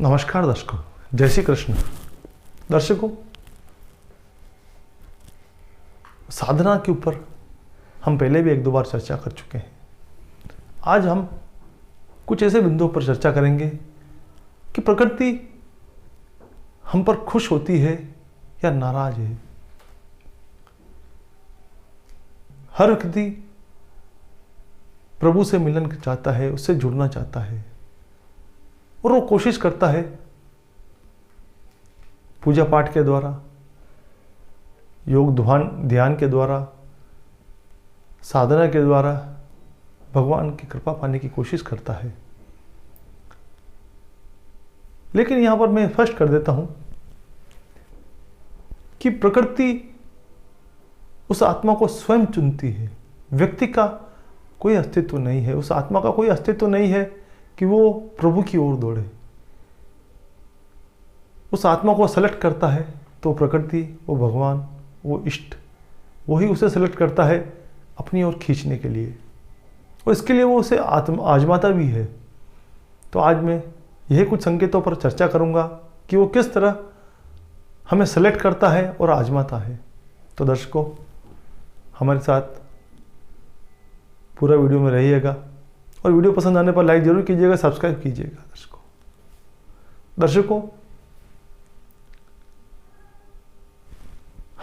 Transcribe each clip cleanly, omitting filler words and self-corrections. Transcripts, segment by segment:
नमस्कार दर्शकों, जय श्री कृष्ण। दर्शकों, साधना के ऊपर हम पहले भी एक दो बार चर्चा कर चुके हैं। आज हम कुछ ऐसे बिंदुओं पर चर्चा करेंगे कि प्रकृति हम पर खुश होती है या नाराज है। हर व्यक्ति प्रभु से मिलन चाहता है, उससे जुड़ना चाहता है और वो कोशिश करता है पूजा पाठ के द्वारा, योग ध्यान के द्वारा, साधना के द्वारा भगवान की कृपा पाने की कोशिश करता है। लेकिन यहां पर मैं स्पष्ट कर देता हूं कि प्रकृति उस आत्मा को स्वयं चुनती है। व्यक्ति का कोई अस्तित्व नहीं है, उस आत्मा का कोई अस्तित्व नहीं है कि वो प्रभु की ओर दौड़े। उस आत्मा को सेलेक्ट करता है तो प्रकृति, वो भगवान, वो इष्ट, वही उसे सेलेक्ट करता है अपनी ओर खींचने के लिए, और इसके लिए वो उसे आजमाता भी है। तो आज मैं यही कुछ संकेतों पर चर्चा करूंगा कि वो किस तरह हमें सेलेक्ट करता है और आजमाता है। तो दर्शकों, हमारे साथ पूरा वीडियो में रहिएगा और वीडियो पसंद आने पर लाइक जरूर कीजिएगा, सब्सक्राइब कीजिएगा। दर्शकों,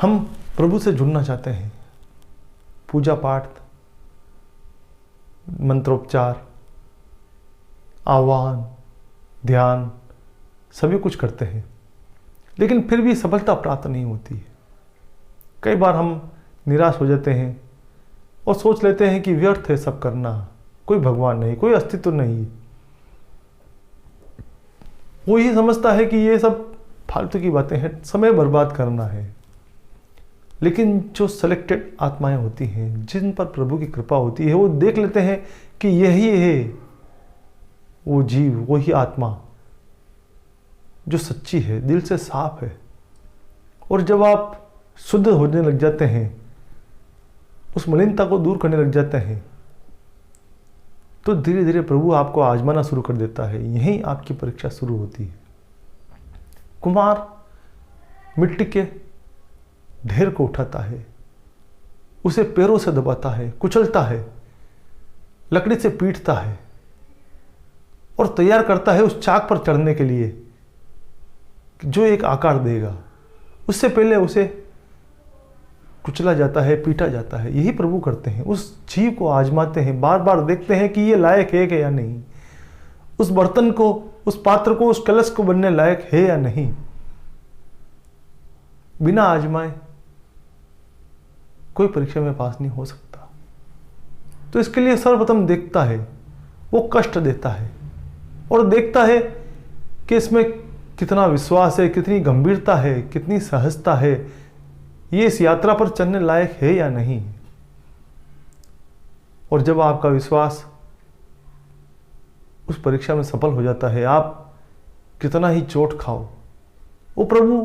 हम प्रभु से जुड़ना चाहते हैं। पूजा पाठ, मंत्रोपचार, आह्वान, ध्यान सभी कुछ करते हैं, लेकिन फिर भी सफलता प्राप्त नहीं होती है। कई बार हम निराश हो जाते हैं और सोच लेते हैं कि व्यर्थ है सब करना, कोई भगवान नहीं, कोई अस्तित्व नहीं। वो ये समझता है कि ये सब फालतू की बातें हैं, समय बर्बाद करना है। लेकिन जो सेलेक्टेड आत्माएं होती हैं, जिन पर प्रभु की कृपा होती है, वो देख लेते हैं कि यही है वो जीव, वही आत्मा जो सच्ची है, दिल से साफ है। और जब आप शुद्ध होने लग जाते हैं, उस मलिनता को दूर करने लग जाते हैं, तो धीरे धीरे प्रभु आपको आजमाना शुरू कर देता है। यहीं आपकी परीक्षा शुरू होती है। कुम्हार मिट्टी के ढेर को उठाता है, उसे पैरों से दबाता है, कुचलता है, लकड़ी से पीटता है और तैयार करता है उस चाक पर चढ़ने के लिए जो एक आकार देगा। उससे पहले उसे कुचला जाता है, पीटा जाता है। यही प्रभु करते हैं, उस जीव को आजमाते हैं, बार बार देखते हैं कि ये लायक है कि या नहीं, उस बर्तन को, उस पात्र को, उस कलश को बनने लायक है या नहीं। बिना आजमाए कोई परीक्षा में पास नहीं हो सकता। तो इसके लिए सर्वप्रथम देखता है, वो कष्ट देता है और देखता है कि इसमें कितना विश्वास है, कितनी गंभीरता है, कितनी सहजता है, ये इस यात्रा पर चलने लायक है या नहीं। और जब आपका विश्वास उस परीक्षा में सफल हो जाता है, आप कितना ही चोट खाओ, वो प्रभु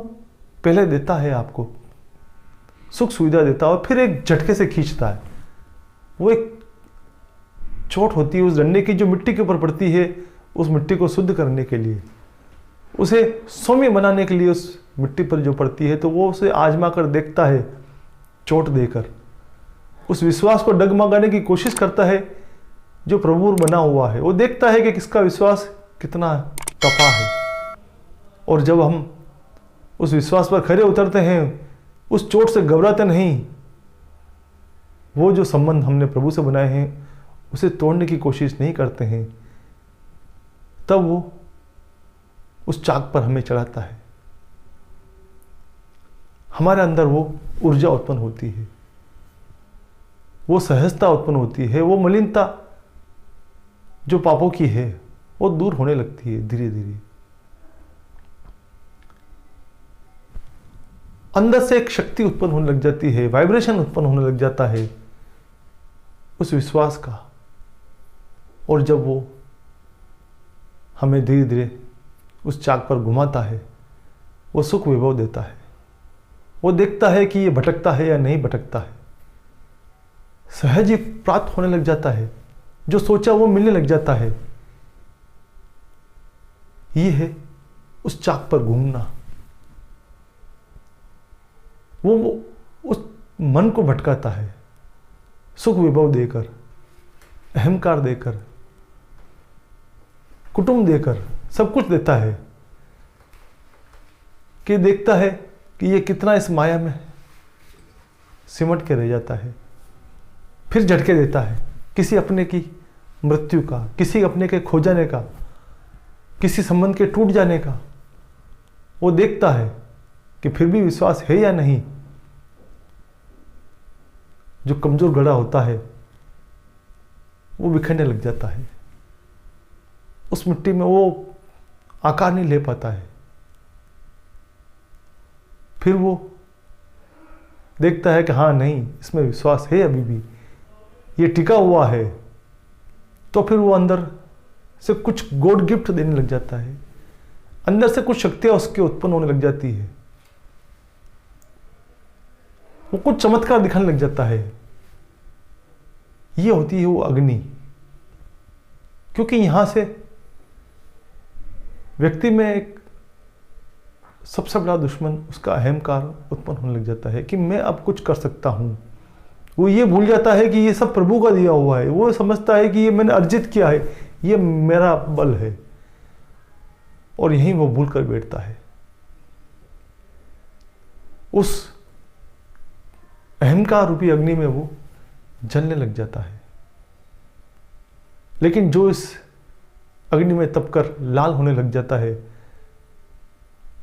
पहले देता है आपको, सुख सुविधा देता है और फिर एक झटके से खींचता है। वो एक चोट होती है उस डंडे की जो मिट्टी के ऊपर पड़ती है, उस मिट्टी को शुद्ध करने के लिए, उसे सौम्य बनाने के लिए उस मिट्टी पर जो पड़ती है, तो वो उसे आजमा कर देखता है, चोट देकर उस विश्वास को डगमगाने की कोशिश करता है जो प्रभु बना हुआ है। वो देखता है कि किसका विश्वास कितना तपा है। और जब हम उस विश्वास पर खरे उतरते हैं, उस चोट से घबराते नहीं, वो जो संबंध हमने प्रभु से बनाए हैं उसे तोड़ने की कोशिश नहीं करते हैं, तब वो उस चाक पर हमें चढ़ाता है। हमारे अंदर वो ऊर्जा उत्पन्न होती है, वो सहजता उत्पन्न होती है, वो मलिनता जो पापों की है वो दूर होने लगती है धीरे धीरे। अंदर से एक शक्ति उत्पन्न होने लग जाती है, वाइब्रेशन उत्पन्न होने लग जाता है उस विश्वास का। और जब वो हमें धीरे धीरे उस चाक पर घुमाता है, वो सुख विभव देता है। वो देखता है कि ये भटकता है या नहीं भटकता है, सहज ही प्राप्त होने लग जाता है, जो सोचा वो मिलने लग जाता है। ये है उस चाक पर घूमना, वो उस मन को भटकाता है, सुख विभव देकर, अहंकार देकर, कुटुंब देकर, सब कुछ देता है कि देखता है कि ये कितना इस माया में सिमट के रह जाता है। फिर झटके देता है किसी अपने की मृत्यु का, किसी अपने के खो जाने का, किसी संबंध के टूट जाने का। वो देखता है कि फिर भी विश्वास है या नहीं। जो कमजोर घड़ा होता है वो बिखरने लग जाता है, उस मिट्टी में वो आकार नहीं ले पाता है। फिर वो देखता है कि हाँ नहीं, इसमें विश्वास है, अभी भी ये टिका हुआ है। तो फिर वो अंदर से कुछ गॉड गिफ्ट देने लग जाता है, अंदर से कुछ शक्तियां उसके उत्पन्न होने लग जाती है, वो कुछ चमत्कार दिखाने लग जाता है। ये होती है वो अग्नि। क्योंकि यहां से व्यक्ति में एक सबसे बड़ा दुश्मन उसका अहंकार उत्पन्न होने लग जाता है कि मैं अब कुछ कर सकता हूं। वो ये भूल जाता है कि ये सब प्रभु का दिया हुआ है। वो समझता है कि ये मैंने अर्जित किया है, ये मेरा बल है, और यहीं वो भूल कर बैठता है। उस अहंकार रूपी अग्नि में वो जलने लग जाता है। लेकिन जो इस अग्नि में तपकर लाल होने लग जाता है,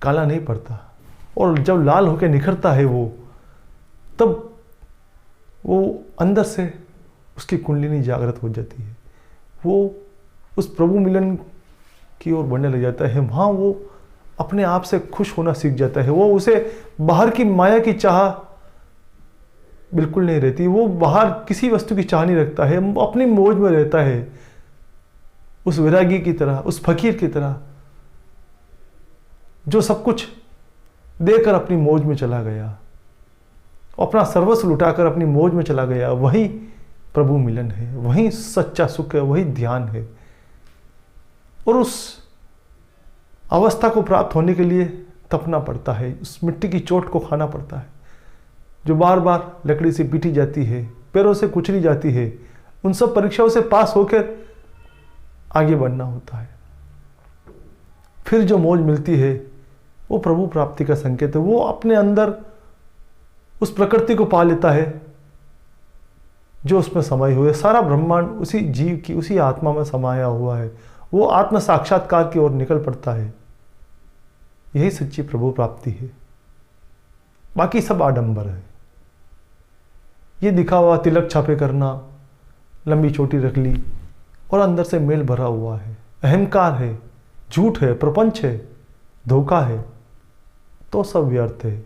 काला नहीं पड़ता। और जब लाल होकर निखरता है वो, तब वो अंदर से उसकी कुंडलिनी जागृत हो जाती है। वो उस प्रभु मिलन की ओर बढ़ने लग जाता है। वहाँ वो अपने आप से खुश होना सीख जाता है। वो उसे बाहर की माया की चाह बिल्कुल नहीं रहती। वो बाहर किसी वस्तु की चाह नहीं रखता है, वो अपनी मौज में रहता है, उस वैरागी की तरह, उस फकीर की तरह जो सब कुछ देकर अपनी मौज में चला गया, अपना सर्वस्व लुटाकर अपनी मौज में चला गया। वही प्रभु मिलन है, वही सच्चा सुख है, वही ध्यान है। और उस अवस्था को प्राप्त होने के लिए तपना पड़ता है, उस मिट्टी की चोट को खाना पड़ता है, जो बार बार लकड़ी से पीटी जाती है, पैरों से कुचली जाती है। उन सब परीक्षाओं से पास होकर आगे बढ़ना होता है। फिर जो मौज मिलती है वो प्रभु प्राप्ति का संकेत है। वो अपने अंदर उस प्रकृति को पा लेता है जो उसमें समाई हुई है। सारा ब्रह्मांड उसी जीव की, उसी आत्मा में समाया हुआ है। वो आत्म साक्षात्कार की ओर निकल पड़ता है। यही सच्ची प्रभु प्राप्ति है। बाकी सब आडंबर है। ये दिखावा, तिलक छापे करना, लंबी चोटी रख ली और अंदर से मेल भरा हुआ है, अहंकार है, झूठ है, प्रपंच है, धोखा है, तो सब व्यर्थ है।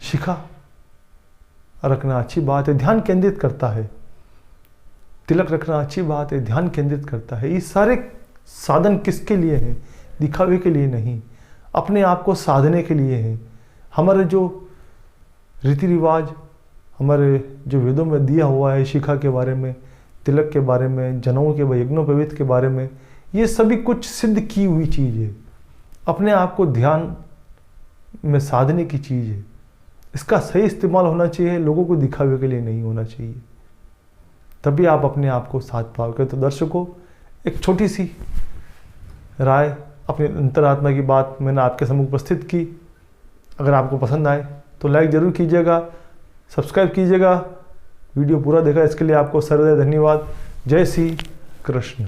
शिखा रखना अच्छी बात है, ध्यान केंद्रित करता है। तिलक रखना अच्छी बात है, ध्यान केंद्रित करता है। ये सारे साधन किसके लिए हैं? दिखावे के लिए नहीं, अपने आप को साधने के लिए हैं। हमारे जो रीति रिवाज, हमारे जो वेदों में दिया हुआ है शिखा के बारे में, तिलक के बारे में, जनेऊ के, यज्ञोपवीत के बारे में, ये सभी कुछ सिद्ध की हुई चीज़ है। अपने आप को ध्यान में साधने की चीज़ है। इसका सही इस्तेमाल होना चाहिए, लोगों को दिखावे के लिए नहीं होना चाहिए। तभी आप अपने आप को साध पाओगे। तो दर्शकों, एक छोटी सी राय, अपनी अंतरात्मा की बात मैंने आपके सम्मुख उपस्थित की। अगर आपको पसंद आए तो लाइक ज़रूर कीजिएगा, सब्सक्राइब कीजिएगा। वीडियो पूरा देखा इसके लिए आपको सर्वदा धन्यवाद। जय श्री कृष्ण।